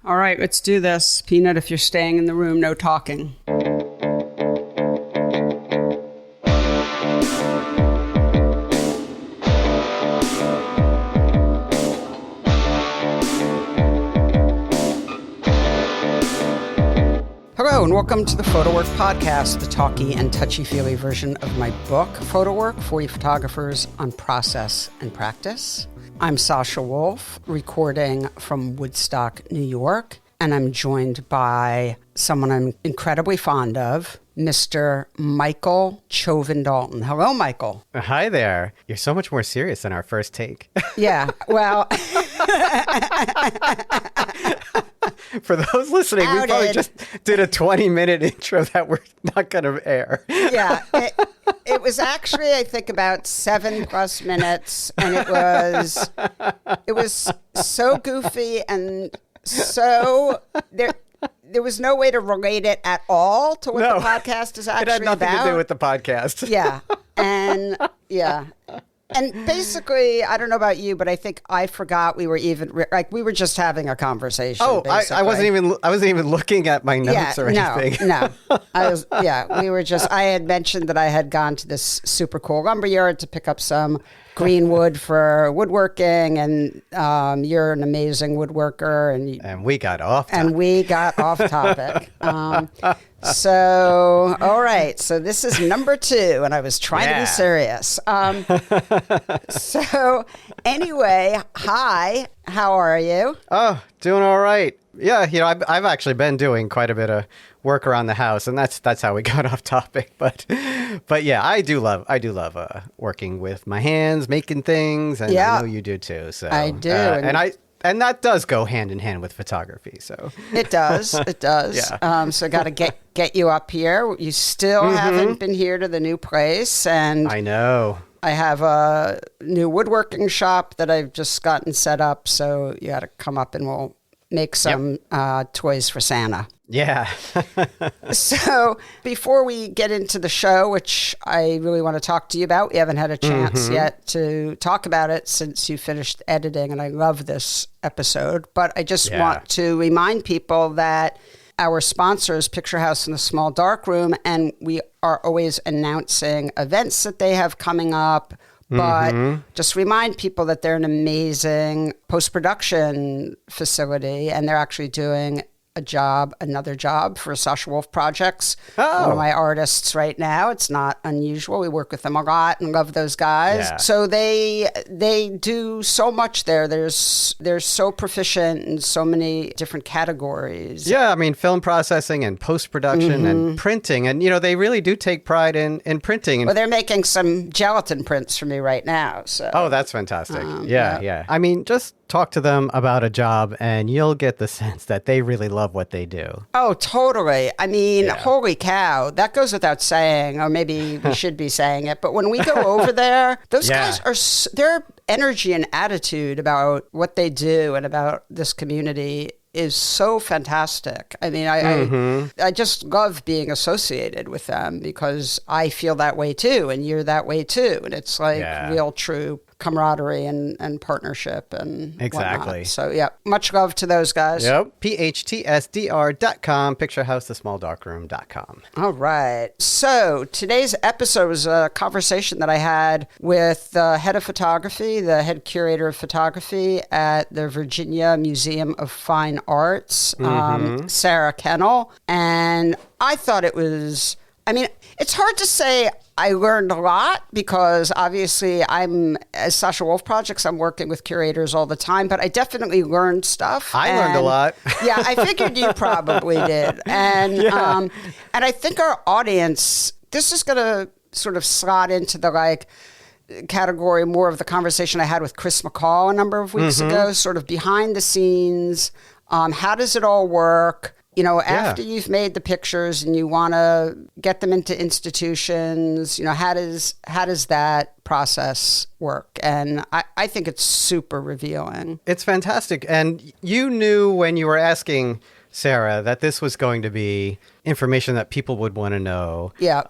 All right, let's do this. Peanut, if you're staying in the room, no talking. Hello, and welcome to the PhotoWork podcast, the talky and touchy-feely version of my book, PhotoWork, 40 Photographers on Process and Practice. I'm Sasha Wolf, recording from Woodstock, New York, and I'm joined by someone I'm incredibly fond of, Mr. Michael Chovan-Dalton. Hello, Michael. Hi there. You're so much more serious than our first take. Yeah, well... For those listening, we probably just did a 20-minute intro that we're not going to air. Yeah, it was actually, I think, about 7+ minutes, and it was so goofy and so there was no way to relate it at all to what the podcast is actually about. It had nothing to do with the podcast. Yeah, and yeah. And basically, I don't know about you, but I think I forgot we were we were just having a conversation. Oh, I wasn't even looking at my notes or anything. No. I had mentioned that I had gone to this super cool lumberyard to pick up some green wood for woodworking, and you're an amazing woodworker, and we got off topic. So, all right. So this is number 2, and I was trying to be serious. So anyway, hi, how are you? Oh, doing all right. Yeah, I've actually been doing quite a bit of work around the house, and that's how we got off topic. But yeah, I do love working with my hands, making things, and I know you do too. So I do, and that does go hand in hand with photography. So it does. Yeah. So got to get you up here. You still haven't been here to the new place, and I know. I have a new woodworking shop that I've just gotten set up. So you got to come up, and we'll make some toys for Santa. Yeah. So before we get into the show, which I really want to talk to you about, we haven't had a chance yet to talk about it since you finished editing, and I love this episode. But I just want to remind people that our sponsor is Picture House in the Small Darkroom, and we are always announcing events that they have coming up. But just remind people that they're an amazing post-production facility, and they're actually doing another job for Sasha Wolf Projects. One of my artists right now. It's not unusual. We work with them a lot and love those guys. Yeah. So they do so much there. They're so proficient in so many different categories. Yeah, I mean, film processing and post-production and printing. And, they really do take pride in printing. Well, they're making some gelatin prints for me right now. So. Oh, that's fantastic. Yeah. I mean, just talk to them about a job and you'll get the sense that they really love what they do. Oh, totally. I mean, holy cow, that goes without saying, or maybe we should be saying it. But when we go over there, those guys their energy and attitude about what they do and about this community is so fantastic. I mean, I just love being associated with them because I feel that way too, and you're that way too. And it's like real true camaraderie and partnership and whatnot. So much love to those guys. Yep. PHTSDR.com, picturehousethesmalldarkroom.com. All right. So today's episode was a conversation that I had with the head of photography, the head curator of photography at the Virginia Museum of Fine Arts, Sarah Kennel. And I thought it was, it's hard to say I learned a lot because obviously as Sasha Wolf Projects, I'm working with curators all the time, but I definitely learned stuff. I learned a lot. Yeah, I figured you probably did. And and I think our audience, this is going to sort of slot into the category more of the conversation I had with Chris McCall a number of weeks ago, sort of behind the scenes. How does it all work? After you've made the pictures and you want to get them into institutions, how does that process work? And I think it's super revealing. It's fantastic. And you knew when you were asking Sarah, that this was going to be information that people would want to know. Yeah.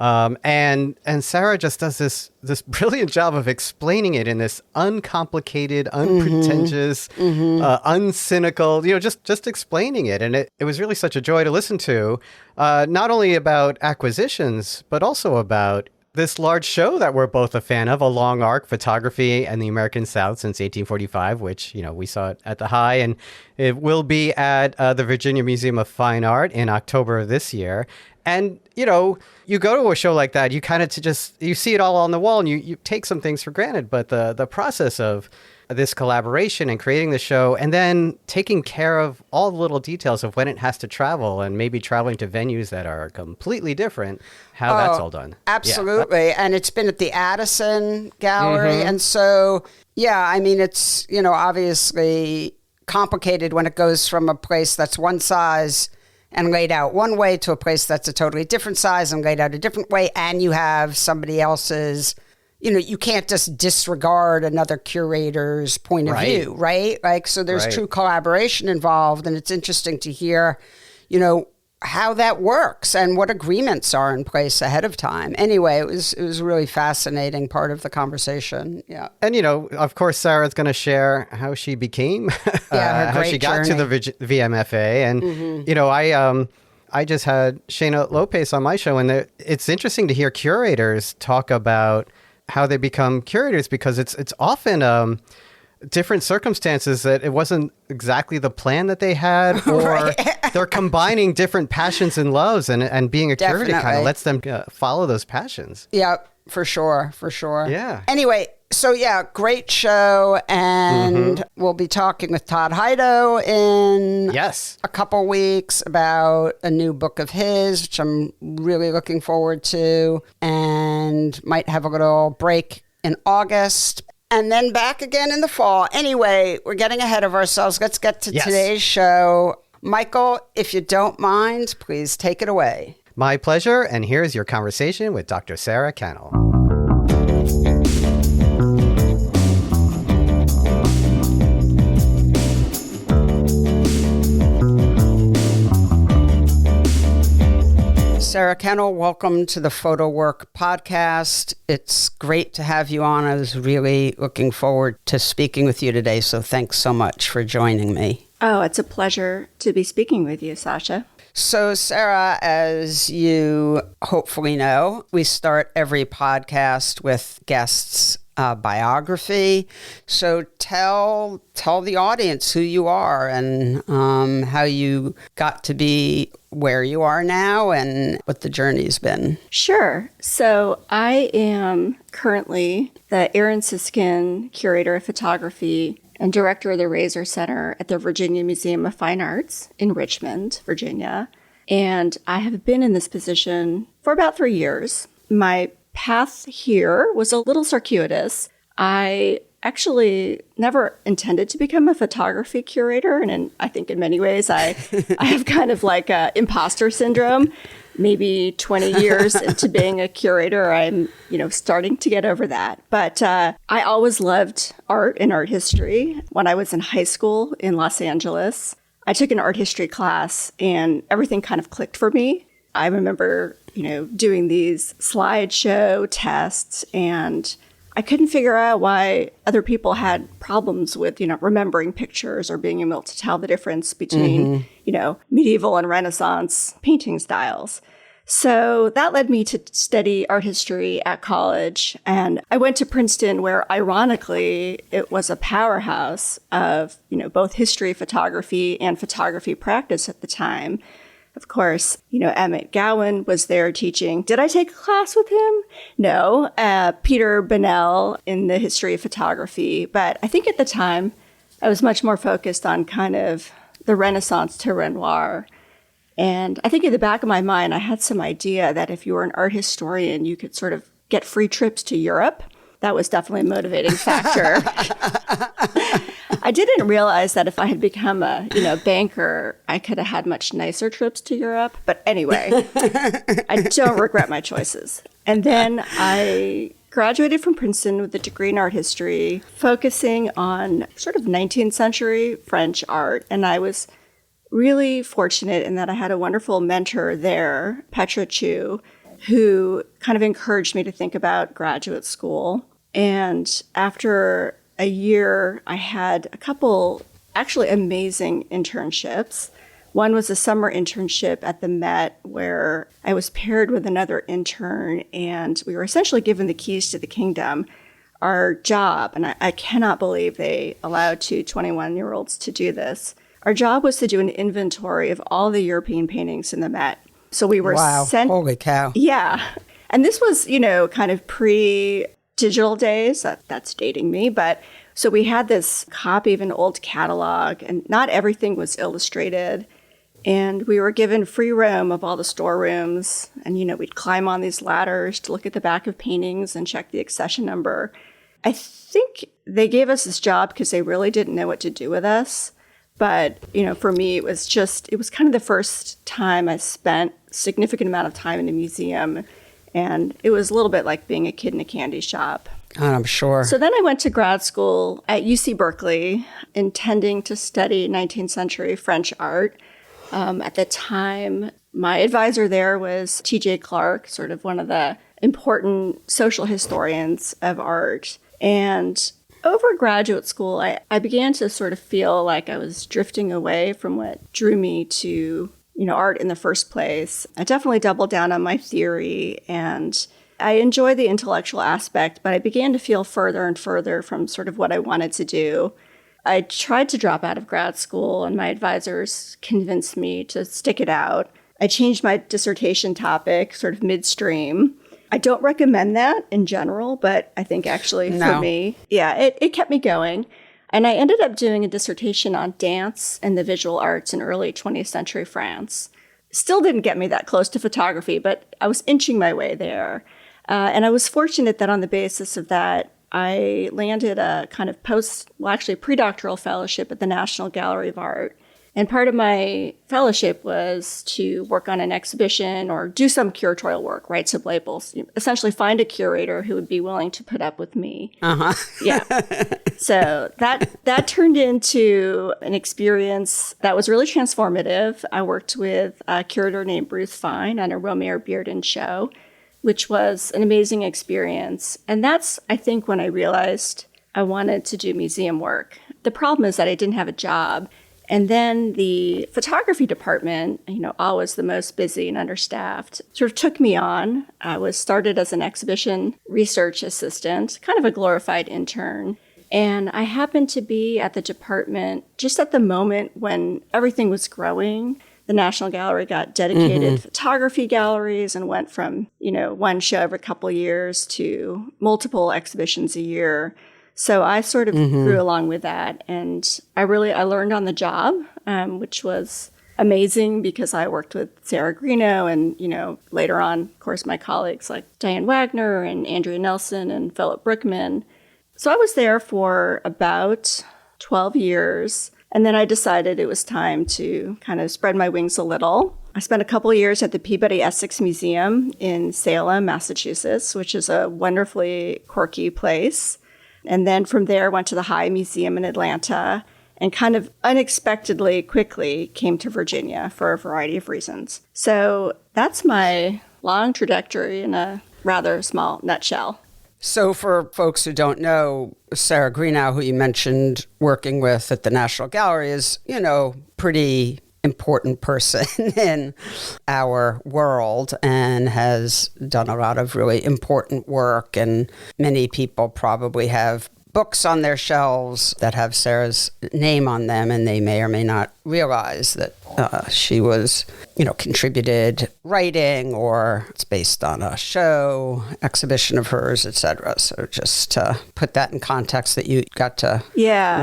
And Sarah just does this brilliant job of explaining it in this uncomplicated, unpretentious, uncynical, just explaining it. And it was really such a joy to listen to, not only about acquisitions, but also about this large show that we're both a fan of, A Long Arc, Photography and the American South since 1845, which, we saw it at the High, and it will be at the Virginia Museum of Fine Art in October of this year. And, you go to a show like that, you kind of you see it all on the wall and you take some things for granted. But the process of this collaboration and creating the show and then taking care of all the little details of when it has to travel and maybe traveling to venues that are completely different, how that's all done. Absolutely. Yeah. And it's been at the Addison Gallery. And so, it's, obviously complicated when it goes from a place that's one size and laid out one way to a place that's a totally different size and laid out a different way. And you have somebody else's, you can't just disregard another curator's point of view, right? So there's true collaboration involved. And it's interesting to hear, how that works and what agreements are in place ahead of time. Anyway, it was a really fascinating part of the conversation. Yeah. And, of course, Sarah's going to share how she became, how she got to the VMFA. And, I just had Shayna Lopez on my show, and it's interesting to hear curators talk about how they become curators, because it's often different circumstances that it wasn't exactly the plan that they had, or they're combining different passions and loves, and being a curator kind of lets them follow those passions. Yeah, for sure. Yeah. Anyway, so great show, and we'll be talking with Todd Heido in a couple weeks about a new book of his, which I'm really looking forward to, and might have a little break in August. And then back again in the fall. Anyway, we're getting ahead of ourselves. Let's get to today's show. Michael, if you don't mind, please take it away. My pleasure. And here's your conversation with Dr. Sarah Kennel. Sarah Kennel, welcome to the PhotoWork podcast. It's great to have you on. I was really looking forward to speaking with you today, so thanks so much for joining me. Oh, it's a pleasure to be speaking with you, Sasha. So, Sarah, as you hopefully know, we start every podcast with guests' biography. So tell the audience who you are and how you got to be where you are now and what the journey's been. Sure. So I am currently the Aaron Siskind Curator of Photography and Director of the Raysor Center at the Virginia Museum of Fine Arts in Richmond, Virginia. And I have been in this position for about 3 years. My path here was a little circuitous. I actually never intended to become a photography curator. And I think in many ways, I have kind of like imposter syndrome. Maybe 20 years into being a curator, I'm, starting to get over that. But I always loved art and art history. When I was in high school in Los Angeles, I took an art history class and everything kind of clicked for me. I remember, doing these slideshow tests, and I couldn't figure out why other people had problems with, remembering pictures or being able to tell the difference between, medieval and Renaissance painting styles. So that led me to study art history at college. And I went to Princeton, where ironically, it was a powerhouse of, both history, photography, and photography practice at the time. Of course, Emmett Gowan was there teaching. Did I take a class with him? No. Peter Bunnell in the history of photography. But I think at the time, I was much more focused on kind of the Renaissance to Renoir. And I think in the back of my mind, I had some idea that if you were an art historian, you could sort of get free trips to Europe. That was definitely a motivating factor. I didn't realize that if I had become a, banker, I could have had much nicer trips to Europe. But anyway, I don't regret my choices. And then I graduated from Princeton with a degree in art history, focusing on sort of 19th century French art. And I was really fortunate in that I had a wonderful mentor there, Petra Chu, who kind of encouraged me to think about graduate school. And after a year, I had a couple actually amazing internships. One was a summer internship at the Met where I was paired with another intern, and we were essentially given the keys to the kingdom. Our job, and I cannot believe they allowed two 21-year-olds to do this. Our job was to do an inventory of all the European paintings in the Met. So we were sent. Holy cow. Yeah. And this was, kind of pre-digital days. That's dating me. But so we had this copy of an old catalog, and not everything was illustrated. And we were given free roam of all the storerooms. And, we'd climb on these ladders to look at the back of paintings and check the accession number. I think they gave us this job because they really didn't know what to do with us. But, for me, it was kind of the first time I spent a significant amount of time in a museum. And it was a little bit like being a kid in a candy shop. I'm sure. So then I went to grad school at UC Berkeley, intending to study 19th century French art. At the time, my advisor there was T.J. Clark, sort of one of the important social historians of art. And over graduate school, I began to sort of feel like I was drifting away from what drew me to, art in the first place. I definitely doubled down on my theory, and I enjoy the intellectual aspect, but I began to feel further and further from sort of what I wanted to do. I tried to drop out of grad school, and my advisors convinced me to stick it out. I changed my dissertation topic sort of midstream. I don't recommend that in general, but I think actually for me, it kept me going. And I ended up doing a dissertation on dance and the visual arts in early 20th century France. Still didn't get me that close to photography, but I was inching my way there. And I was fortunate that on the basis of that, I landed a kind of pre-doctoral fellowship at the National Gallery of Art. And part of my fellowship was to work on an exhibition or do some curatorial work, write some labels, essentially find a curator who would be willing to put up with me. Uh-huh. Yeah. So that turned into an experience that was really transformative. I worked with a curator named Ruth Fine on a Romare Bearden show, which was an amazing experience. And that's, I think, when I realized I wanted to do museum work. The problem is that I didn't have a job. And then the photography department, always the most busy and understaffed, sort of took me on. I was started as an exhibition research assistant, kind of a glorified intern. And I happened to be at the department just at the moment when everything was growing. The National Gallery got dedicated photography galleries and went from, one show every couple of years to multiple exhibitions a year. So I sort of grew along with that, and I learned on the job, which was amazing because I worked with Sarah Greeno and, later on, of course, my colleagues like Diane Wagner and Andrea Nelson and Philip Brickman. So I was there for about 12 years, and then I decided it was time to kind of spread my wings a little. I spent a couple of years at the Peabody Essex Museum in Salem, Massachusetts, which is a wonderfully quirky place. And then from there, went to the High Museum in Atlanta and kind of unexpectedly, quickly came to Virginia for a variety of reasons. So that's my long trajectory in a rather small nutshell. So for folks who don't know, Sarah Greenow, who you mentioned working with at the National Gallery, is, pretty important person in our world and has done a lot of really important work. And many people probably have books on their shelves that have Sarah's name on them, and they may or may not realize that she was, contributed writing, or it's based on a show, exhibition of hers, etc. So just to put that in context, that you got to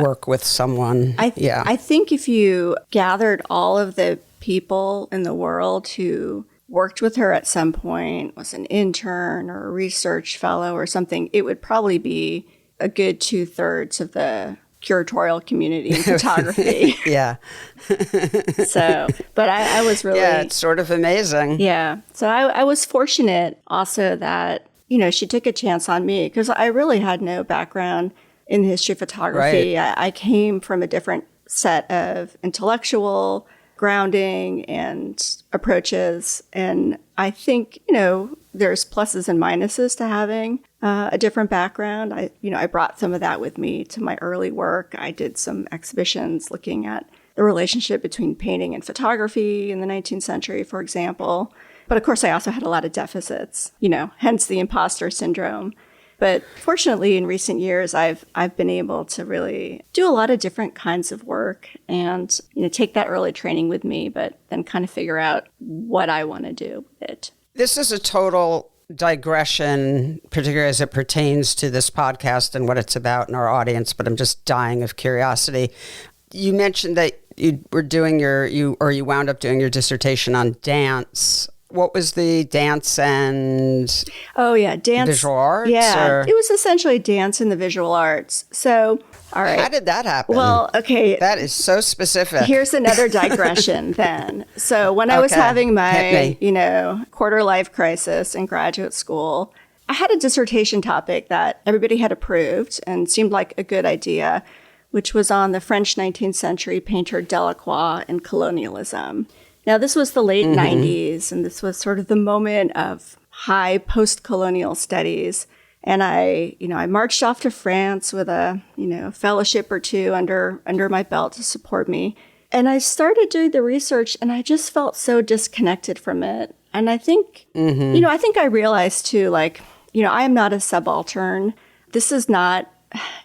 work with someone. I think if you gathered all of the people in the world who worked with her at some point, was an intern or a research fellow or something, it would probably be a good 2/3 of the curatorial community in photography. Yeah. But I was really... Yeah, it's sort of amazing. Yeah. So I was fortunate also that, she took a chance on me because I really had no background in the history of photography. Right. I came from a different set of intellectual grounding and approaches. And I think, there's pluses and minuses to having a different background. I brought some of that with me to my early work. I did some exhibitions looking at the relationship between painting and photography in the 19th century, for example. But of course, I also had a lot of deficits, hence the imposter syndrome. But fortunately, in recent years, I've been able to really do a lot of different kinds of work and take that early training with me, but then kind of figure out what I want to do with it. This is a total digression, particularly as it pertains to this podcast and what it's about in our audience, but I'm just dying of curiosity. You mentioned that you wound up doing your dissertation on dance. What was the dance and dance visual arts? Yeah, it was essentially dance and the visual arts. So, all right. How did that happen? Well, okay. That is so specific. Here's another digression then. So when I was having my, quarter life crisis in graduate school, I had a dissertation topic that everybody had approved and seemed like a good idea, which was on the French 19th century painter Delacroix and colonialism. Now, this was the late 90s, and this was sort of the moment of high post-colonial studies. And I marched off to France with a, fellowship or two under my belt to support me. And I started doing the research, and I just felt so disconnected from it. And I think, I think I realized too, I am not a subaltern. This is not,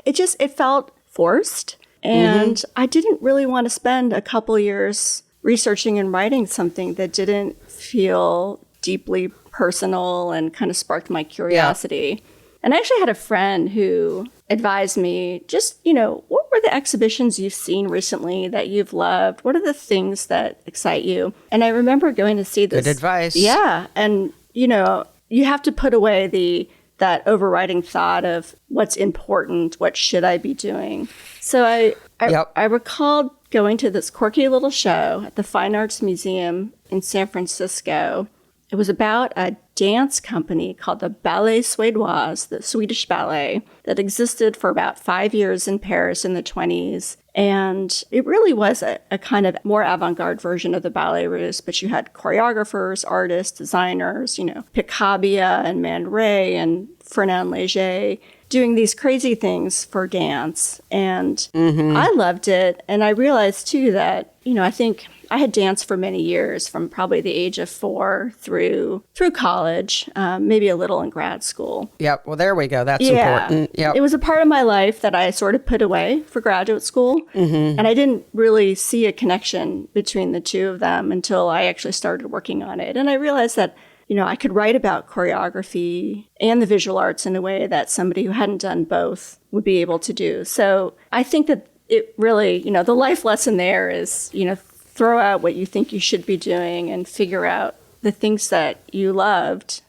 it felt forced. And I didn't really want to spend a couple years researching and writing something that didn't feel deeply personal and kind of sparked my curiosity. Yeah. And I actually had a friend who advised me, just, what were the exhibitions you've seen recently that you've loved? What are the things that excite you? And I remember going to see this. Good advice. Yeah. And, you have to put away that overriding thought of what's important, what should I be doing? So I recalled going to this quirky little show at the Fine Arts Museum in San Francisco. It was about a dance company called the Ballet Suédois, the Swedish ballet, that existed for about 5 years in Paris in the 1920s. And it really was a kind of more avant-garde version of the Ballet Russe, but you had choreographers, artists, designers, Picabia and Man Ray and Fernand Léger doing these crazy things for dance. And I loved it. And I realized, too, that, I think I had danced for many years, from probably the age of 4 through college, maybe a little in grad school. Yep. Well, there we go. That's important. Yep. It was a part of my life that I sort of put away for graduate school. And I didn't really see a connection between the two of them until I actually started working on it. And I realized that, I could write about choreography and the visual arts in a way that somebody who hadn't done both would be able to do. So I think that it really, the life lesson there is, throw out what you think you should be doing and figure out the things that you loved,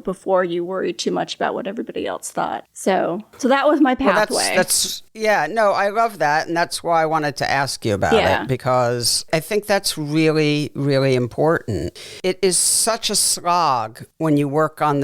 before you worried too much about what everybody else thought. So that was my pathway. Well, I love that. And that's why I wanted to ask you about it, because I think that's really, really important. It is such a slog when you work on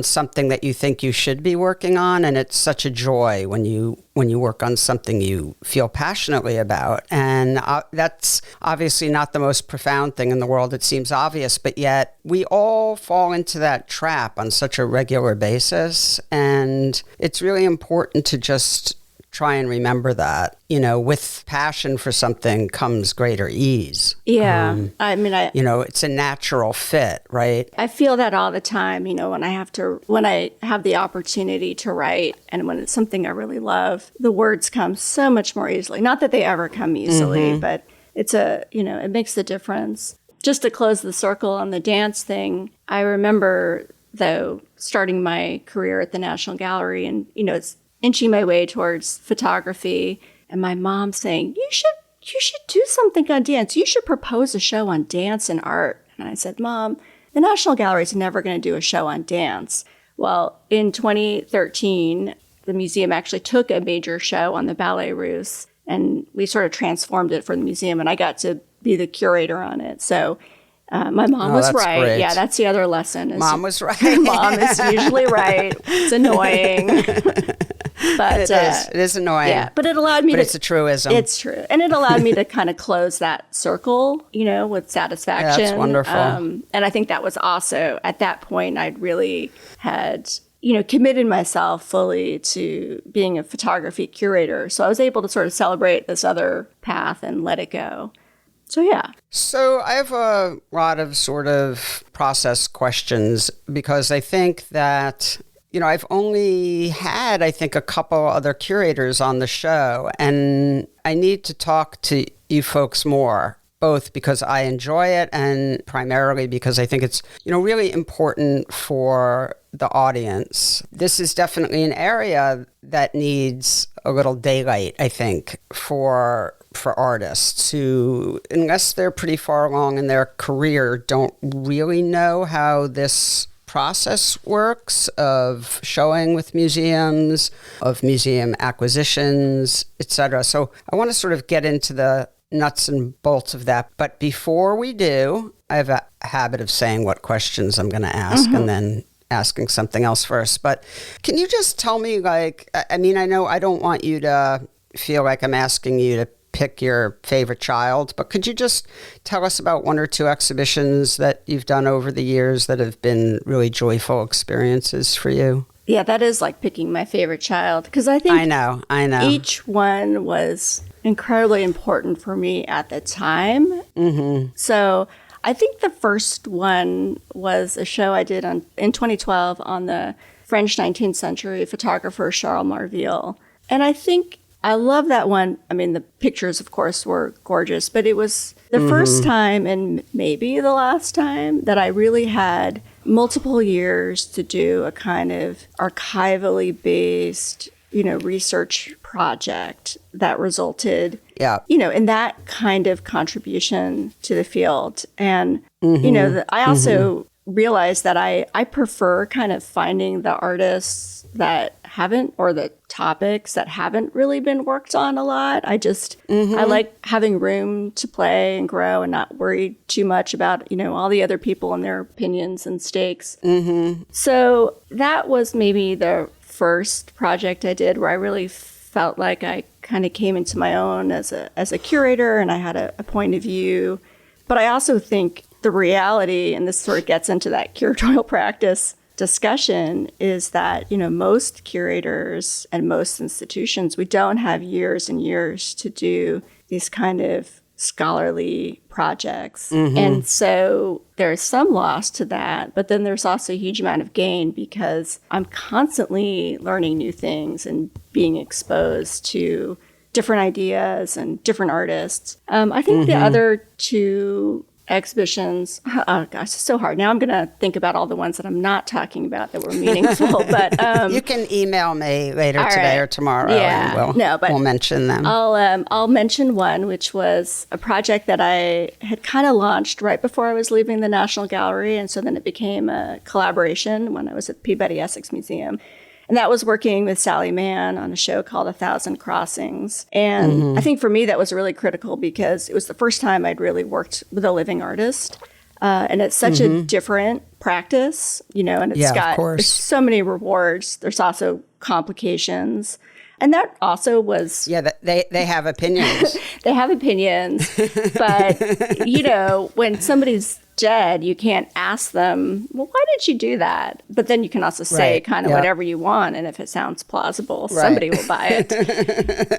something that you think you should be working on. And it's such a joy when you work on something you feel passionately about. And that's obviously not the most profound thing in the world. It seems obvious, but yet we all fall into that trap on such a regular basis. And it's really important to just try and remember that, with passion for something comes greater ease. Yeah. It's a natural fit, right? I feel that all the time, when I have the opportunity to write, and when it's something I really love, the words come so much more easily. Not that they ever come easily, but it's it makes the difference. Just to close the circle on the dance thing, I remember, though, starting my career at the National Gallery, and, it's inching my way towards photography, and my mom saying, you should do something on dance. You should propose a show on dance and art. And I said, Mom, the National Gallery is never going to do a show on dance. Well, in 2013, the museum actually took a major show on the Ballet Russe, and we sort of transformed it for the museum, and I got to be the curator on it. So my mom was right. Great. Yeah, that's the other lesson. Mom was right. Mom is usually right. It's annoying. But It is annoying. Yeah, but it allowed me but to. It's a truism. It's true, and it allowed me to kind of close that circle, with satisfaction. That's wonderful. And I think that was also at that point I'd really had committed myself fully to being a photography curator. So I was able to sort of celebrate this other path and let it go. So, yeah. So I have a lot of sort of process questions because I think that, I've only had, I think, a couple other curators on the show, and I need to talk to you folks more, both because I enjoy it and primarily because I think it's, really important for the audience. This is definitely an area that needs a little daylight, I think, for artists who, unless they're pretty far along in their career, don't really know how this process works of showing with museums, of museum acquisitions, etc. So I want to sort of get into the nuts and bolts of that. But before we do, I have a habit of saying what questions I'm going to ask and then asking something else first. But can you just tell me, I know I don't want you to feel like I'm asking you to pick your favorite child, but could you just tell us about one or two exhibitions that you've done over the years that have been really joyful experiences for you? Yeah, that is like picking my favorite child, because I think I know. Each one was incredibly important for me at the time. Mm-hmm. So I think the first one was a show I did in 2012 on the French 19th century photographer Charles Marville. And I think I love that one. I mean, the pictures, of course, were gorgeous, but it was the first time and maybe the last time that I really had multiple years to do a kind of archivally based, research project that resulted, in that kind of contribution to the field. And, I also realized that I prefer kind of finding the artists that haven't, or the topics that haven't really been worked on a lot. I like having room to play and grow and not worry too much about, all the other people and their opinions and stakes. So that was maybe the first project I did where I really felt like I kind of came into my own as a curator, and I had a point of view. But I also think the reality, and this sort of gets into that curatorial practice discussion, is that, most curators and most institutions, we don't have years and years to do these kind of scholarly projects. And so there's some loss to that, but then there's also a huge amount of gain because I'm constantly learning new things and being exposed to different ideas and different artists. I think the other two exhibitions, oh gosh, it's so hard. Now I'm going to think about all the ones that I'm not talking about that were meaningful. But you can email me later today or tomorrow, yeah, and we'll mention them. I'll mention one, which was a project that I had kind of launched right before I was leaving the National Gallery, and so then it became a collaboration when I was at the Peabody Essex Museum. And that was working with Sally Mann on a show called 1,000 Crossings. And I think for me, that was really critical because it was the first time I'd really worked with a living artist. And it's such a different practice, and it's got there's so many rewards. There's also complications. And that also was... Yeah, they have opinions. They have opinions. But, when somebody's dead, you can't ask them, well, why did you do that? But then you can also say kind of whatever you want. And if it sounds plausible, somebody will buy it.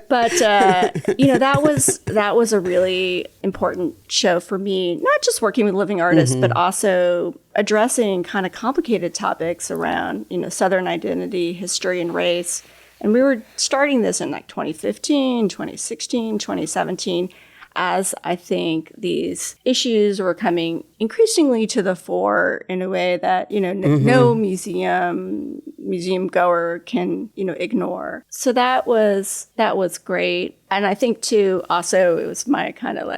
But, that was a really important show for me, not just working with living artists, but also addressing kind of complicated topics around, Southern identity, history, and race. And we were starting this in 2015, 2016, 2017. As I think these issues were coming increasingly to the fore in a way that, no museum goer can, ignore. So that was great. And I think too, also it was my kind of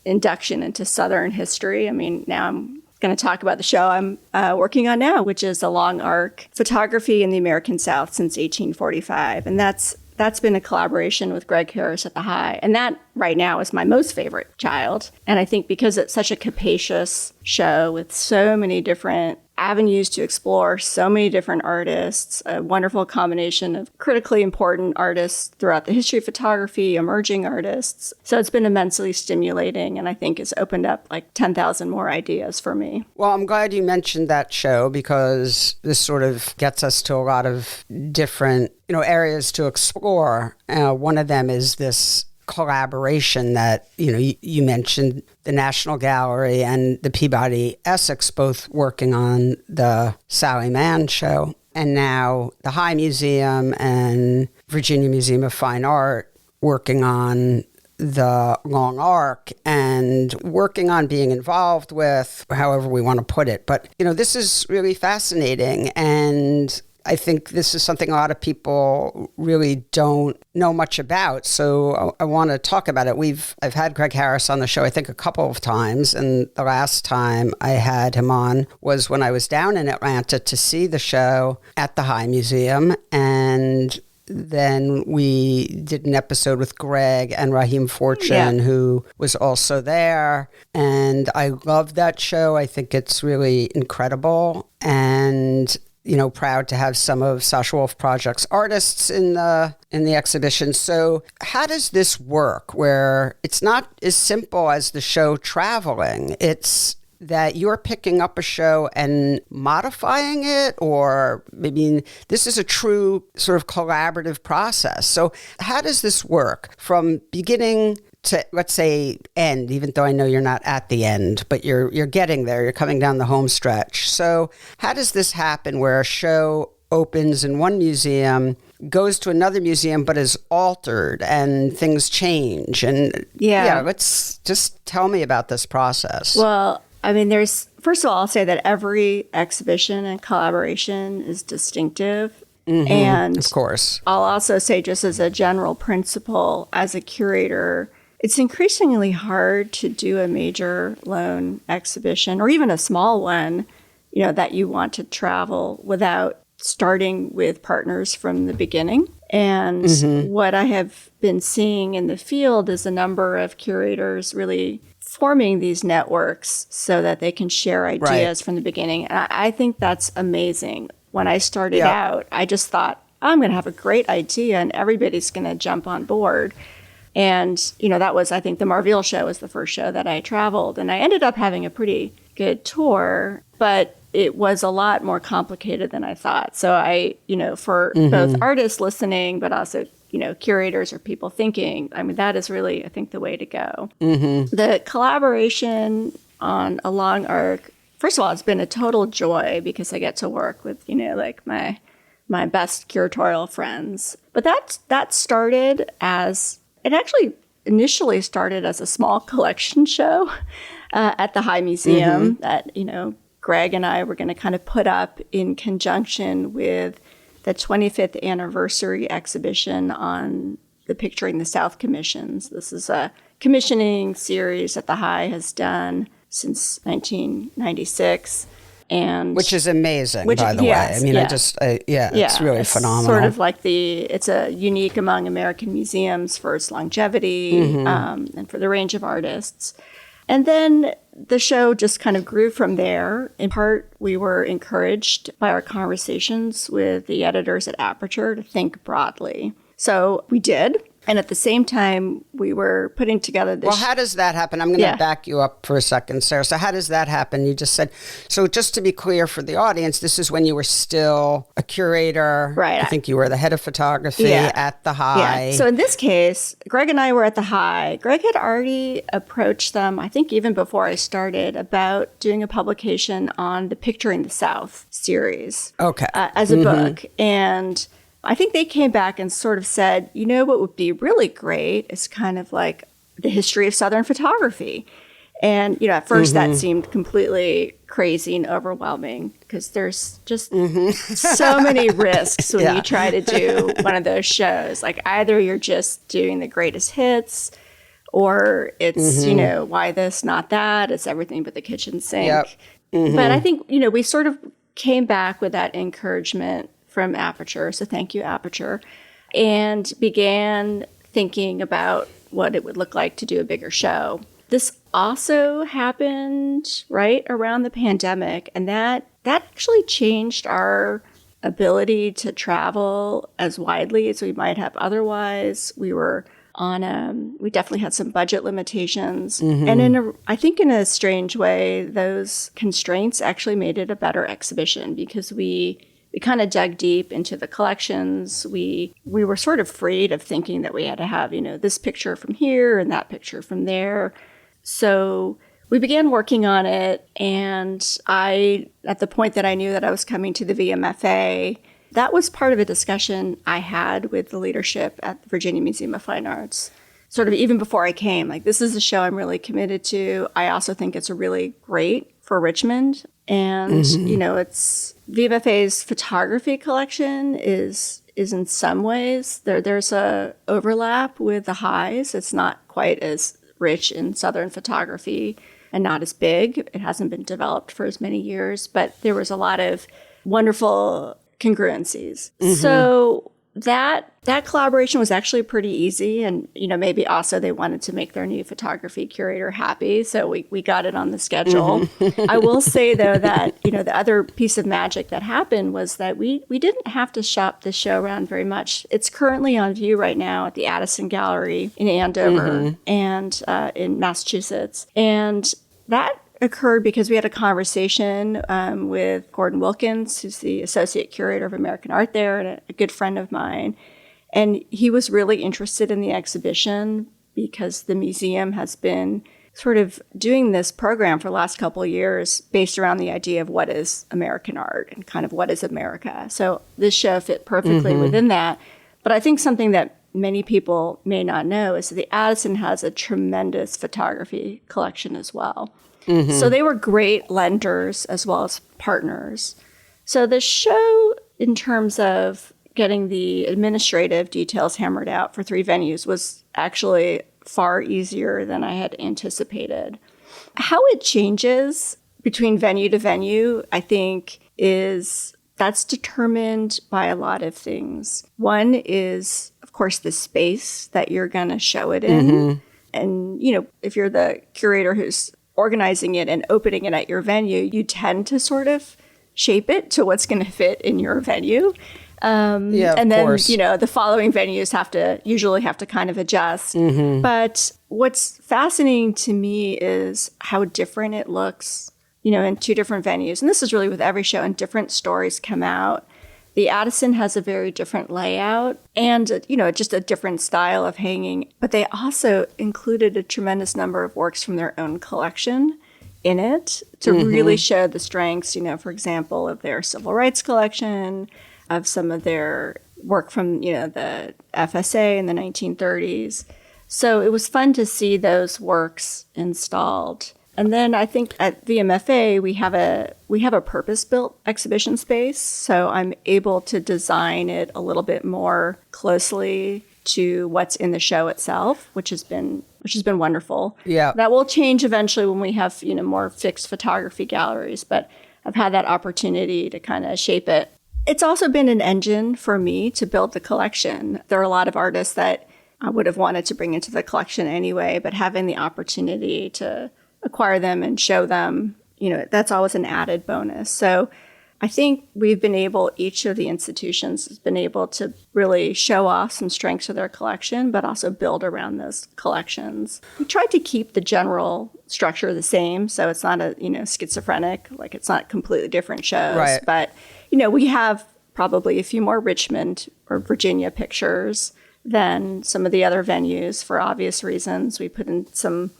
induction into Southern history. I mean, now I'm going to talk about the show I'm working on now, which is a long arc photography in the American South since 1845. And that's been a collaboration with Greg Harris at the High. And that right now is my most favorite child. And I think because it's such a capacious show with so many different avenues to explore so many different artists, a wonderful combination of critically important artists throughout the history of photography, emerging artists. So it's been immensely stimulating, and I think it's opened up like 10,000 more ideas for me. Well, I'm glad you mentioned that show, because this sort of gets us to a lot of different, areas to explore. One of them is this collaboration that, you mentioned, the National Gallery and the Peabody Essex both working on the Sally Mann show, and now the High Museum and Virginia Museum of Fine Art working on the Long Arc and working on being involved with, however we want to put it. But, this is really fascinating, and I think this is something a lot of people really don't know much about. So I want to talk about it. I've had Greg Harris on the show, I think, a couple of times. And the last time I had him on was when I was down in Atlanta to see the show at the High Museum. And then we did an episode with Greg and Raheem Fortune, who was also there. And I love that show. I think it's really incredible. And proud to have some of Sasha Wolf Project's artists in the exhibition. So how does this work, where it's not as simple as the show traveling? It's that you're picking up a show and modifying it, or maybe this is a true sort of collaborative process. So how does this work from beginning to, let's say, end, even though I know you're not at the end, but you're getting there, you're coming down the home stretch. So how does this happen where a show opens in one museum, goes to another museum, but is altered and things change? And let's just tell me about this process. Well, I mean, first of all, I'll say that every exhibition and collaboration is distinctive. Mm-hmm, and of course, I'll also say, just as a general principle, as a curator, it's increasingly hard to do a major lone exhibition, or even a small one, that you want to travel without starting with partners from the beginning. And what I have been seeing in the field is a number of curators really forming these networks so that they can share ideas from the beginning. And I think that's amazing. When I started out, I just thought, I'm going to have a great idea and everybody's going to jump on board. And, that was, I think, the Marville show was the first show that I traveled. And I ended up having a pretty good tour, but it was a lot more complicated than I thought. So I, for both artists listening, but also, curators or people thinking, I mean, that is really, I think, the way to go. The collaboration on a long arc, first of all, it's been a total joy because I get to work with, like my best curatorial friends. But that started as, it actually initially started as a small collection show at the High Museum that, Greg and I were going to kind of put up in conjunction with the 25th anniversary exhibition on the Picturing the South commissions. This is a commissioning series that the High has done since 1996. And which is amazing, by the way. I mean, it's really phenomenal. Sort of like it's a unique among American museums for its longevity and for the range of artists. And then the show just kind of grew from there. In part, we were encouraged by our conversations with the editors at Aperture to think broadly. So we did. And at the same time, we were putting together this... Well, how does that happen? I'm going to back you up for a second, Sarah. So how does that happen? You just said... So just to be clear for the audience, this is when you were still a curator. Right. I think you were the head of photography at the High. Yeah. So in this case, Greg and I were at the High. Greg had already approached them, I think even before I started, about doing a publication on the Picturing the South series. Okay. As a book. And... I think they came back and sort of said, what would be really great is kind of like the history of Southern photography. And, at first that seemed completely crazy and overwhelming because there's just so many risks when you try to do one of those shows. Like either you're just doing the greatest hits or it's, why this, not that. It's everything but the kitchen sink. Yep. But I think, we sort of came back with that encouragement from Aperture, so thank you, Aperture, and began thinking about what it would look like to do a bigger show. This also happened right around the pandemic, and that actually changed our ability to travel as widely as we might have otherwise. We were on we definitely had some budget limitations. And I think in a strange way, those constraints actually made it a better exhibition because we kind of dug deep into the collections. We were sort of afraid of thinking that we had to have, this picture from here and that picture from there. So we began working on it, and at the point that I knew that I was coming to the VMFA, that was part of a discussion I had with the leadership at the Virginia Museum of Fine Arts, sort of even before I came. Like, this is a show I'm really committed to. I also think it's really great for Richmond. And, it's VMFA's photography collection is in some ways, there's a overlap with the highs. It's not quite as rich in Southern photography and not as big. It hasn't been developed for as many years, but there was a lot of wonderful congruencies. So that collaboration was actually pretty easy. And, maybe also they wanted to make their new photography curator happy. So we got it on the schedule. I will say, though, that, the other piece of magic that happened was that we didn't have to shop this show around very much. It's currently on view right now at the Addison Gallery in Andover and in Massachusetts. And that occurred because we had a conversation with Gordon Wilkins, who's the associate curator of American art there and a good friend of mine. And he was really interested in the exhibition because the museum has been sort of doing this program for the last couple of years based around the idea of what is American art and kind of what is America. So this show fit perfectly within that. But I think something that many people may not know is that the Addison has a tremendous photography collection as well. So they were great lenders as well as partners. So the show, in terms of getting the administrative details hammered out for 3 venues, was actually far easier than I had anticipated. How it changes between venue to venue, I think, that's determined by a lot of things. One is, of course, the space that you're going to show it in. And, if you're the curator who's organizing it and opening it at your venue, you tend to sort of shape it to what's going to fit in your venue. And then, the following venues usually have to kind of adjust. But what's fascinating to me is how different it looks, in 2 different venues. And this is really with every show, and different stories come out. The Addison has a very different layout and, just a different style of hanging. But they also included a tremendous number of works from their own collection in it to really show the strengths, for example, of their civil rights collection, of some of their work from, the FSA in the 1930s. So it was fun to see those works installed. And then I think at VMFA, we have a purpose-built exhibition space. So I'm able to design it a little bit more closely to what's in the show itself, which has been wonderful. Yeah. That will change eventually when we have, more fixed photography galleries, but I've had that opportunity to kind of shape it. It's also been an engine for me to build the collection. There are a lot of artists that I would have wanted to bring into the collection anyway, but having the opportunity to acquire them and show them, that's always an added bonus. So I think each of the institutions has been able to really show off some strengths of their collection, but also build around those collections. We tried to keep the general structure the same, so it's not a, schizophrenic, like it's not completely different shows. Right. But, we have probably a few more Richmond or Virginia pictures than some of the other venues for obvious reasons. We put in some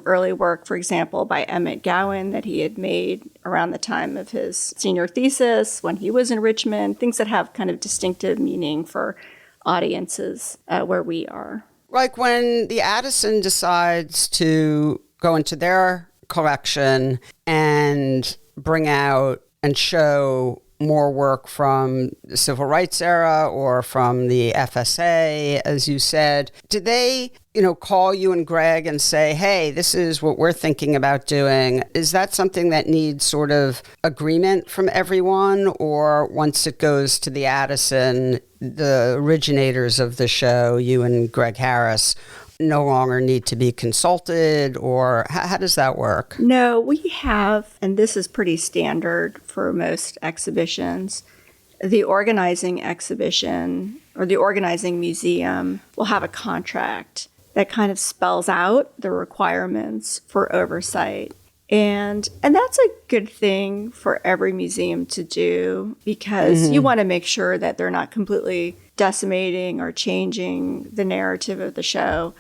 early work, for example, by Emmett Gowan that he had made around the time of his senior thesis when he was in Richmond, things that have kind of distinctive meaning for audiences where we are. Like when the Addison decides to go into their collection and bring out and show more work from the civil rights era or from the FSA, as you said. Did they, call you and Greg and say, hey, this is what we're thinking about doing? Is that something that needs sort of agreement from everyone? Or once it goes to the Addison, the originators of the show, you and Greg Harris, no longer need to be consulted, or how does that work? No, we have, and this is pretty standard for most exhibitions, the organizing exhibition or the organizing museum will have a contract that kind of spells out the requirements for oversight. And that's a good thing for every museum to do, because you want to make sure that they're not completely decimating or changing the narrative of the show.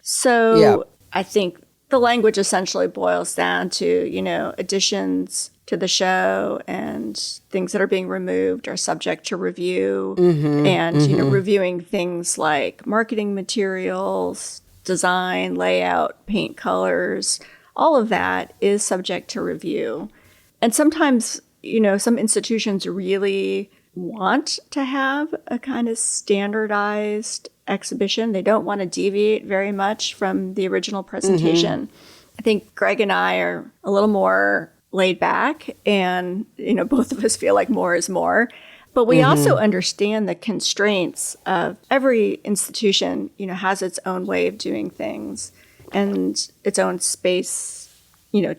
So I think the language essentially boils down to, additions to the show and things that are being removed are subject to review, and, reviewing things like marketing materials, design, layout, paint colors. All of that is subject to review. And sometimes, some institutions really want to have a kind of standardized exhibition. They don't want to deviate very much from the original presentation. I think Greg and I are a little more laid back, and, both of us feel like more is more. But we also understand the constraints of every institution, has its own way of doing things and its own space,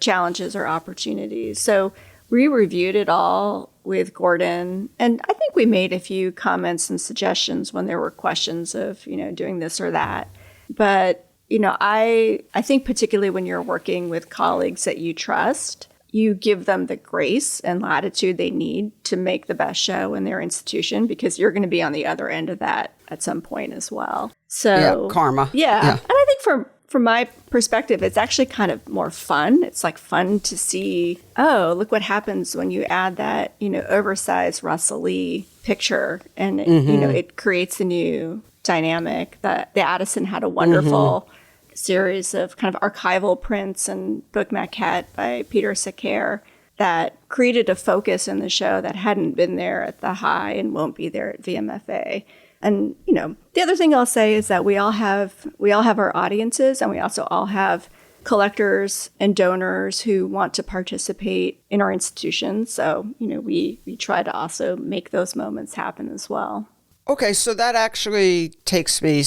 challenges or opportunities. So we reviewed it all with Gordon, and I think we made a few comments and suggestions when there were questions of, doing this or that. But, I think particularly when you're working with colleagues that you trust, you give them the grace and latitude they need to make the best show in their institution, because you're going to be on the other end of that at some point as well. So karma. Yeah. And I think from my perspective, it's actually kind of more fun. It's like fun to see, oh, look what happens when you add that, oversized Russell Lee picture, and it creates a new dynamic. The Addison had a wonderful series of kind of archival prints and book maquette by Peter Saker that created a focus in the show that hadn't been there at the High and won't be there at VMFA. And, the other thing I'll say is that we all have our audiences, and we also all have collectors and donors who want to participate in our institutions. So, we try to also make those moments happen as well. Okay, so that actually takes me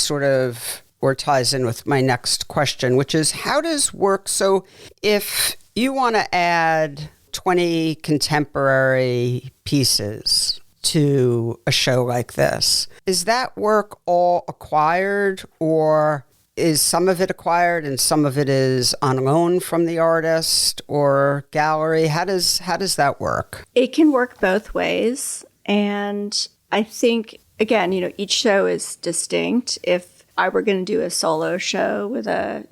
or ties in with my next question, which is, how does work? So if you want to add 20 contemporary pieces to a show like this, is that work all acquired, or is some of it acquired and some of it is on loan from the artist or gallery? How does that work? It can work both ways. And I think, again, each show is distinct. If I were going to do a solo show with a,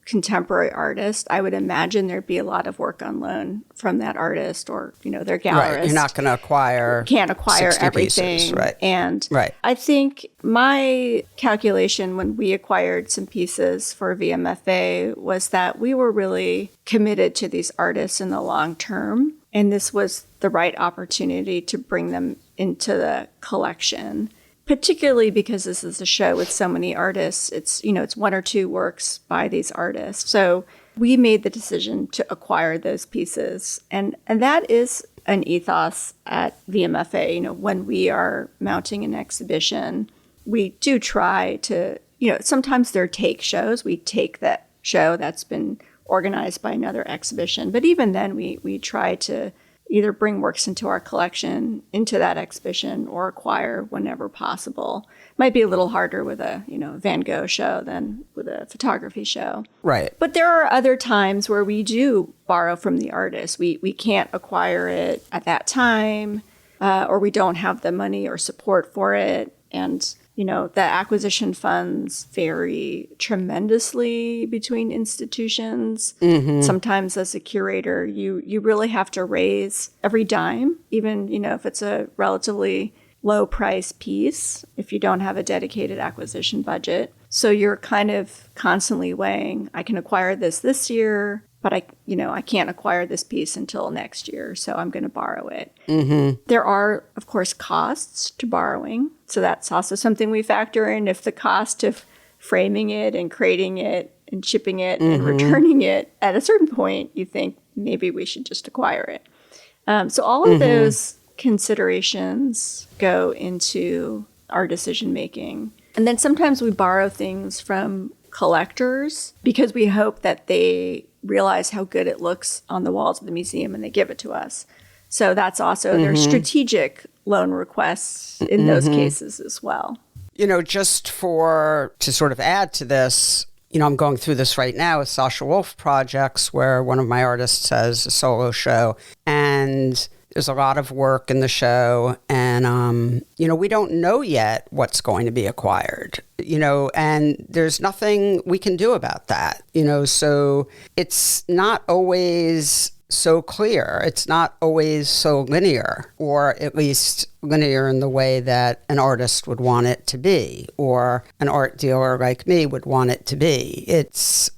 contemporary artist, I would imagine there'd be a lot of work on loan from that artist or, their gallerist. Right. You're not going to can't acquire everything. Pieces, right. And I think my calculation when we acquired some pieces for VMFA was that we were really committed to these artists in the long term. And this was the right opportunity to bring them into the collection, particularly because this is a show with so many artists. It's, it's one or two works by these artists. So we made the decision to acquire those pieces. And that is an ethos at VMFA. When we are mounting an exhibition, we do try to, sometimes they're take shows. We take that show that's been organized by another exhibition. But even then, we try to either bring works into our collection, into that exhibition, or acquire whenever possible. Might be a little harder with a, Van Gogh show than with a photography show. Right. But there are other times where we do borrow from the artist. We can't acquire it at that time, or we don't have the money or support for it. And, the acquisition funds vary tremendously between institutions. Sometimes as a curator, you really have to raise every dime, even, if it's a relatively low price piece, if you don't have a dedicated acquisition budget. So you're kind of constantly weighing, I can acquire this year, but I can't acquire this piece until next year, so I'm going to borrow it. There are, of course, costs to borrowing. So that's also something we factor in. If the cost of framing it and creating it and shipping it and returning it, at a certain point, you think maybe we should just acquire it. So all of those considerations go into our decision making. And then sometimes we borrow things from collectors because we hope that they realize how good it looks on the walls of the museum and they give it to us. So that's also their strategic loan requests in those cases as well. Just to sort of add to this, I'm going through this right now with Sasha Wolf projects where one of my artists has a solo show and there's a lot of work in the show and, we don't know yet what's going to be acquired, and there's nothing we can do about that, so it's not always so clear. It's not always so linear, or at least linear in the way that an artist would want it to be, or an art dealer like me would want it to be. It's,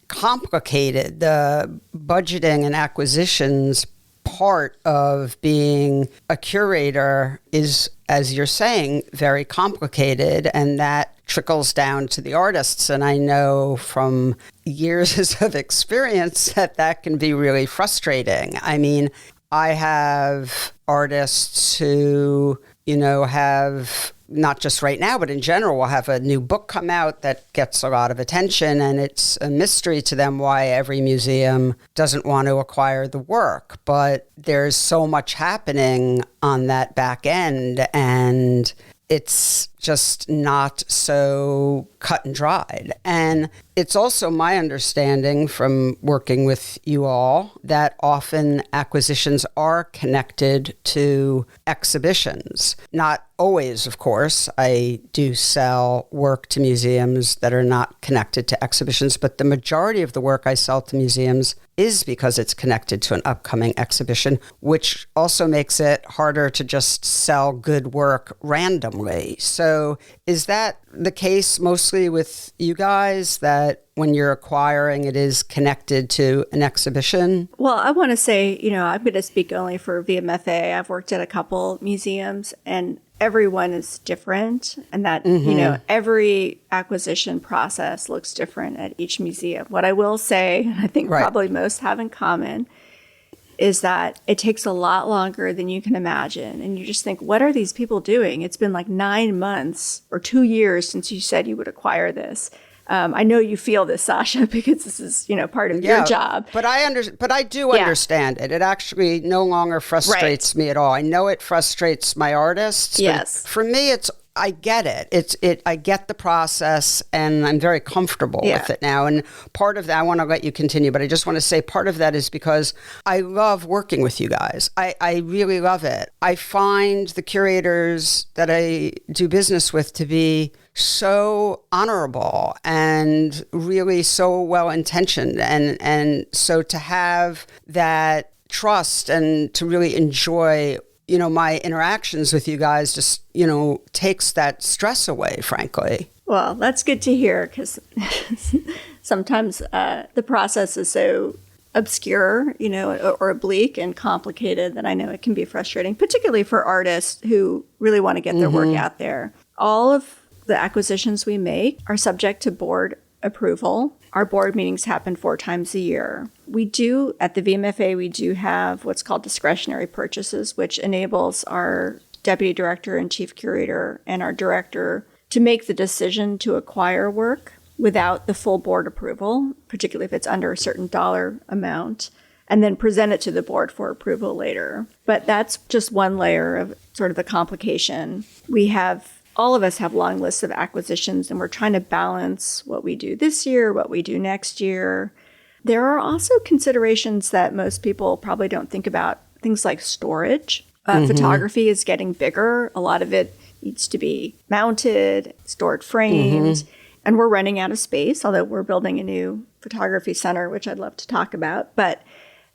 complicated. The budgeting and acquisitions part of being a curator is, as you're saying, very complicated, and that trickles down to the artists. And I know from years of experience that can be really frustrating. I mean, I have artists who, have not just right now, but in general, will have a new book come out that gets a lot of attention, and it's a mystery to them why every museum doesn't want to acquire the work. But there's so much happening on that back end, and it's just not so cut and dried. And it's also my understanding from working with you all that often acquisitions are connected to exhibitions. Not always, of course. I do sell work to museums that are not connected to exhibitions, but the majority of the work I sell to museums is because it's connected to an upcoming exhibition, which also makes it harder to just sell good work randomly. So is that the case mostly with you guys, that when you're acquiring, it is connected to an exhibition? Well, I want to say, I'm going to speak only for VMFA. I've worked at a couple museums and everyone is different, and that, every acquisition process looks different at each museum. What I will say, and I think probably most have in common, is that it takes a lot longer than you can imagine. And you just think, what are these people doing? It's been like 9 months or 2 years since you said you would acquire this. I know you feel this, Sasha, because this is, part of your job. But I do understand it. It actually no longer frustrates me at all. I know it frustrates my artists. Yes. But for me, I get it. I get the process, and I'm very comfortable with it now. And part of that, I want to let you continue, but I just want to say part of that is because I love working with you guys. I really love it. I find the curators that I do business with to be so honorable and really so well-intentioned. And so to have that trust and to really enjoy my interactions with you guys just, takes that stress away, frankly. Well, that's good to hear, because sometimes the process is so obscure, or oblique and complicated that I know it can be frustrating, particularly for artists who really want to get their work out there. All of the acquisitions we make are subject to board approval. Our board meetings happen 4 times a year. We do, at the VMFA, we do have what's called discretionary purchases, which enables our deputy director and chief curator and our director to make the decision to acquire work without the full board approval, particularly if it's under a certain dollar amount, and then present it to the board for approval later. But that's just one layer of sort of the complication. All of us have long lists of acquisitions, and we're trying to balance what we do this year, what we do next year. There are also considerations that most people probably don't think about, things like storage. Photography is getting bigger. A lot of it needs to be mounted, stored framed, and we're running out of space, although we're building a new photography center, which I'd love to talk about. But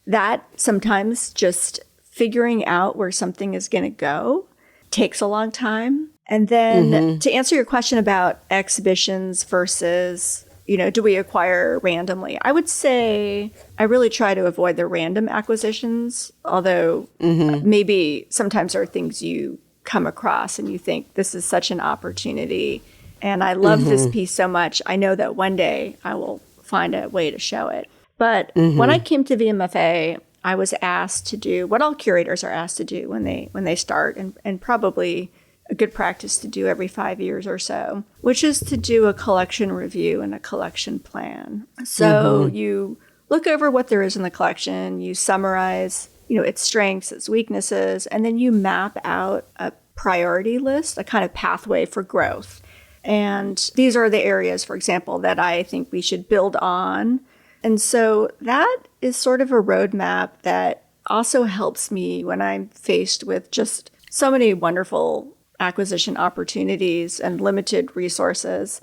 that sometimes just figuring out where something is going to go takes a long time. And then to answer your question about exhibitions versus, do we acquire randomly? I would say I really try to avoid the random acquisitions, although maybe sometimes there are things you come across and you think this is such an opportunity and I love this piece so much. I know that one day I will find a way to show it. But when I came to VMFA, I was asked to do what all curators are asked to do when they start, and probably a good practice to do every 5 years or so, which is to do a collection review and a collection plan. So you look over what there is in the collection, you summarize, its strengths, its weaknesses, and then you map out a priority list, a kind of pathway for growth. And these are the areas, for example, that I think we should build on. And so that is sort of a roadmap that also helps me when I'm faced with just so many wonderful acquisition opportunities and limited resources.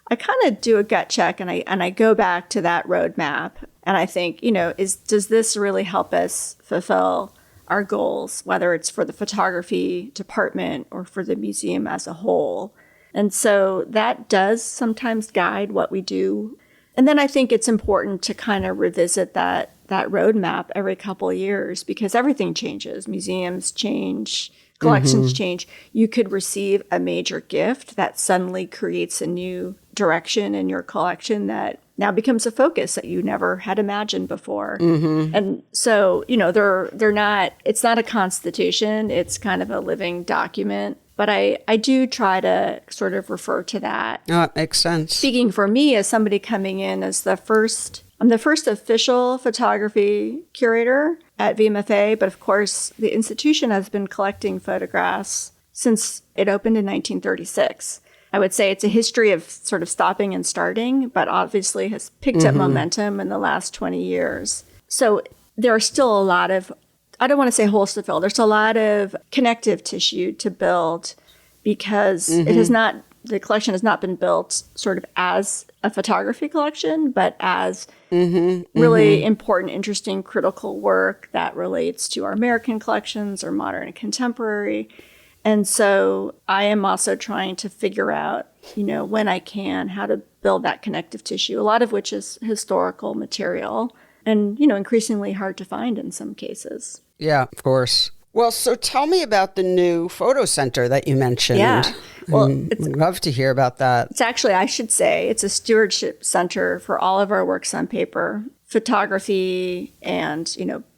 I kind of do a gut check and I go back to that roadmap and I think, does this really help us fulfill our goals, whether it's for the photography department or for the museum as a whole? And so that does sometimes guide what we do. And then I think it's important to kind of revisit that roadmap every couple of years because everything changes. Museums change, collections change. You could receive a major gift that suddenly creates a new direction in your collection that now becomes a focus that you never had imagined before. And so, they're not, it's not a constitution, it's kind of a living document. But I do try to sort of refer to that. Oh, it makes sense. Speaking for me as somebody coming in as I'm the first official photography curator at VMFA, but of course the institution has been collecting photographs since it opened in 1936. I would say it's a history of sort of stopping and starting, but obviously has picked up momentum in the last 20 years. So there are still a lot of, I don't want to say holes to fill, there's a lot of connective tissue to build because the collection has not been built sort of as a photography collection, but as really important, interesting, critical work that relates to our American collections or modern and contemporary. And so I am also trying to figure out, when I can, how to build that connective tissue, a lot of which is historical material and, increasingly hard to find in some cases. Yeah, of course. Well, so tell me about the new photo center that you mentioned. Yeah. Well, I'd love to hear about that. It's actually, I should say, it's a stewardship center for all of our works on paper, photography and,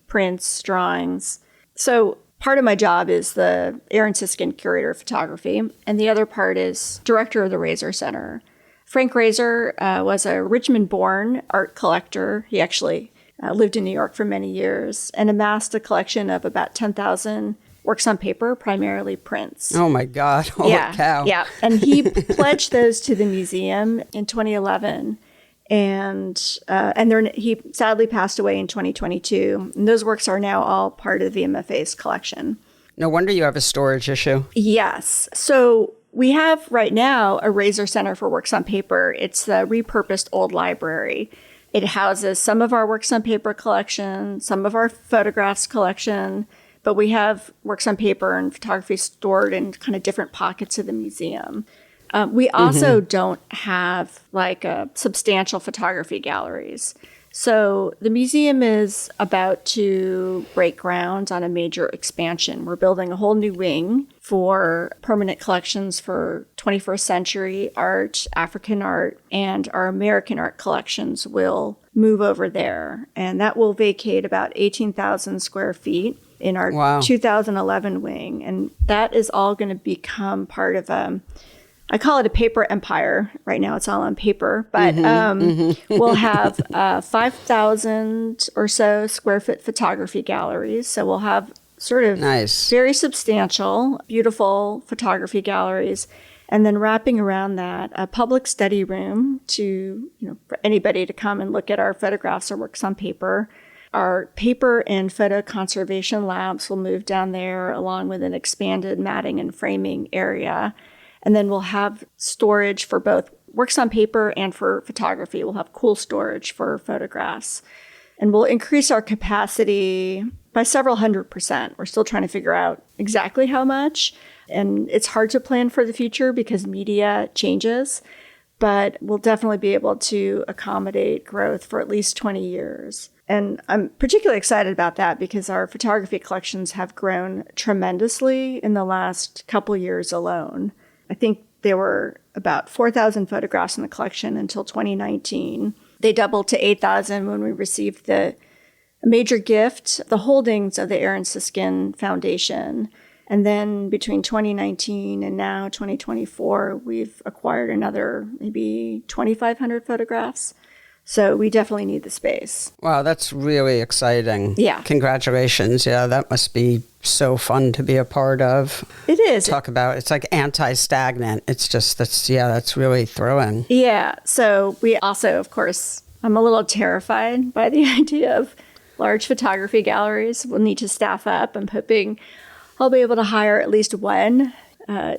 prints, drawings. So part of my job is the Aaron Siskind Curator of Photography, and the other part is Director of the Raysor Center. Frank Raysor was a Richmond-born art collector. He actually lived in New York for many years and amassed a collection of about 10,000 works on paper, primarily prints. Oh my God. Holy cow. Yeah. And he pledged those to the museum in 2011. And he sadly passed away in 2022. And those works are now all part of the VMFA's collection. No wonder you have a storage issue. Yes. So we have right now a Raysor Center for Works on Paper. It's the repurposed old library. It houses some of our works on paper collection, some of our photographs collection, but we have works on paper and photography stored in kind of different pockets of the museum. We also don't have substantial photography galleries. So the museum is about to break ground on a major expansion. We're building a whole new wing for permanent collections for 21st century art, African art, and our American art collections will move over there. And that will vacate about 18,000 square feet in our 2011 wing. And that is all going to become part of I call it a paper empire. Right now it's all on paper, but we'll have 5,000 or so square foot photography galleries. So we'll have sort of very substantial, beautiful photography galleries. And then wrapping around that, a public study room to, for anybody to come and look at our photographs or works on paper. Our paper and photo conservation labs will move down there along with an expanded matting and framing area. And then we'll have storage for both works on paper and for photography. We'll have cool storage for photographs. And we'll increase our capacity by several 100%. We're still trying to figure out exactly how much. And it's hard to plan for the future because media changes. But we'll definitely be able to accommodate growth for at least 20 years. And I'm particularly excited about that because our photography collections have grown tremendously in the last couple years alone. I think there were about 4,000 photographs in the collection until 2019. They doubled to 8,000 when we received the major gift, the holdings of the Aaron Siskind Foundation. And then between 2019 and now 2024, we've acquired another maybe 2,500 photographs. So we definitely need the space. Wow, that's really exciting. Yeah. Congratulations. Yeah, that must be so fun to be a part of. It is. Talk about, it's like anti-stagnant. It's just, that's really thrilling. Yeah. So we also, of course, I'm a little terrified by the idea of large photography galleries. We'll need to staff up. I'm hoping I'll be able to hire at least one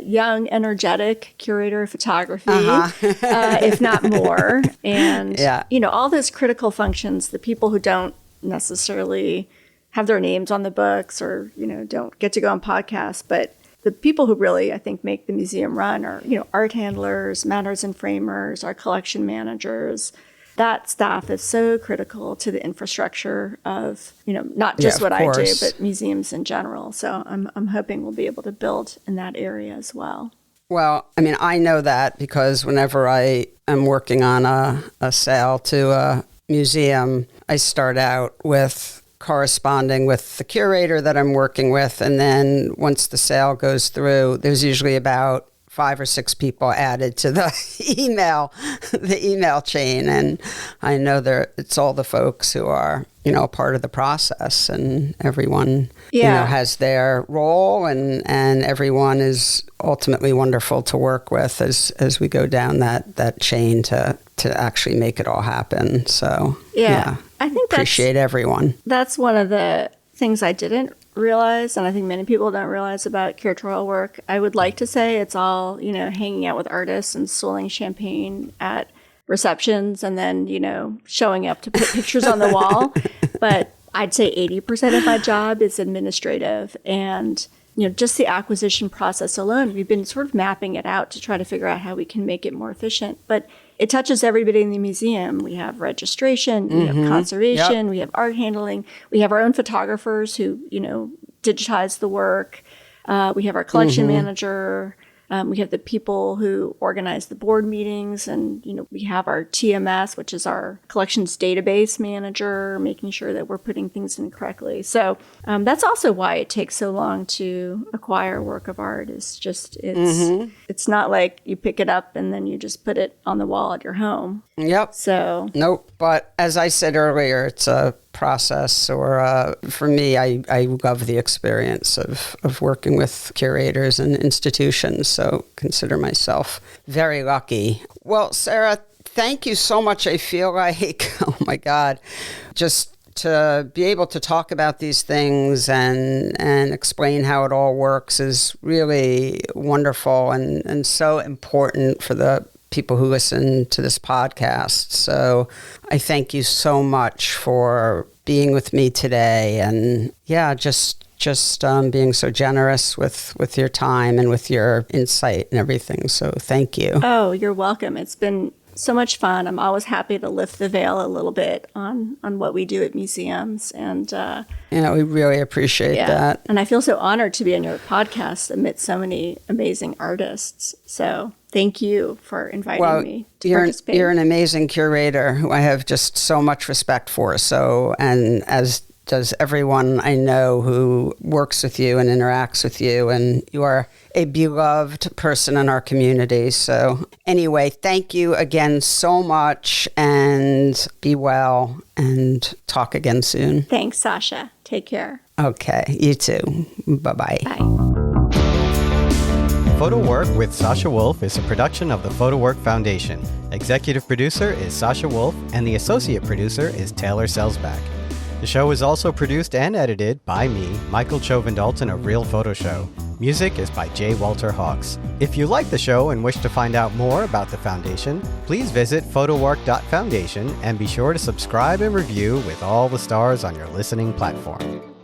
young, energetic curator of photography, if not more. And, all those critical functions, the people who don't necessarily have their names on the books or, don't get to go on podcasts, but the people who really, I think, make the museum run are, art handlers, manners and framers, our collection managers. That staff is so critical to the infrastructure of, not just what I do, but museums in general. So I'm hoping we'll be able to build in that area as well. Well, I mean, I know that because whenever I am working on a sale to a museum, I start out with corresponding with the curator that I'm working with. And then once the sale goes through, there's usually about 5 or 6 people added to the email chain. And I know it's all the folks who are, part of the process, and everyone, has their role, and everyone is ultimately wonderful to work with as we go down that chain to actually make it all happen. So, I think appreciate everyone. That's one of the things I didn't realize, and I think many people don't realize about curatorial work. I would like to say it's all, hanging out with artists and swilling champagne at receptions and then, showing up to put pictures on the wall. But I'd say 80% of my job is administrative, and, just the acquisition process alone, we've been sort of mapping it out to try to figure out how we can make it more efficient. But it touches everybody in the museum. We have registration, we have conservation, we have art handling, we have our own photographers who, digitize the work. We have our collection manager. We have the people who organize the board meetings, and, we have our TMS, which is our collections database manager, making sure that we're putting things in correctly. So that's also why it takes so long to acquire a work of art. It's not like you pick it up and then you just put it on the wall at your home. Yep. So nope. But as I said earlier, it's a process, or for me, I love the experience of working with curators and institutions, so consider myself very lucky. Well, Sarah, thank you so much. I feel like, oh my God, just to be able to talk about these things and explain how it all works is really wonderful and so important for the people who listen to this podcast. So I thank you so much for being with me today, and just being so generous with your time and with your insight and everything. So thank you. Oh, you're welcome. It's been so much fun. I'm always happy to lift the veil a little bit on what we do at museums. And we really appreciate that. And I feel so honored to be on your podcast amidst so many amazing artists. So thank you for inviting me to participate. You're an amazing curator who I have just so much respect for. So, and as does everyone I know who works with you and interacts with you, and you are a beloved person in our community. So anyway, thank you again so much, and be well, and talk again soon. Thanks, Sasha. Take care. Okay, you too. Bye-bye. Bye. PhotoWork with Sasha Wolf is a production of the PhotoWork Foundation. Executive producer is Sasha Wolf, and the associate producer is Taylor Selsback. The show is also produced and edited by me, Michael Chauvin-Dalton of Real Photo Show. Music is by J. Walter Hawks. If you like the show and wish to find out more about the Foundation, please visit photowork.foundation and be sure to subscribe and review with all the stars on your listening platform.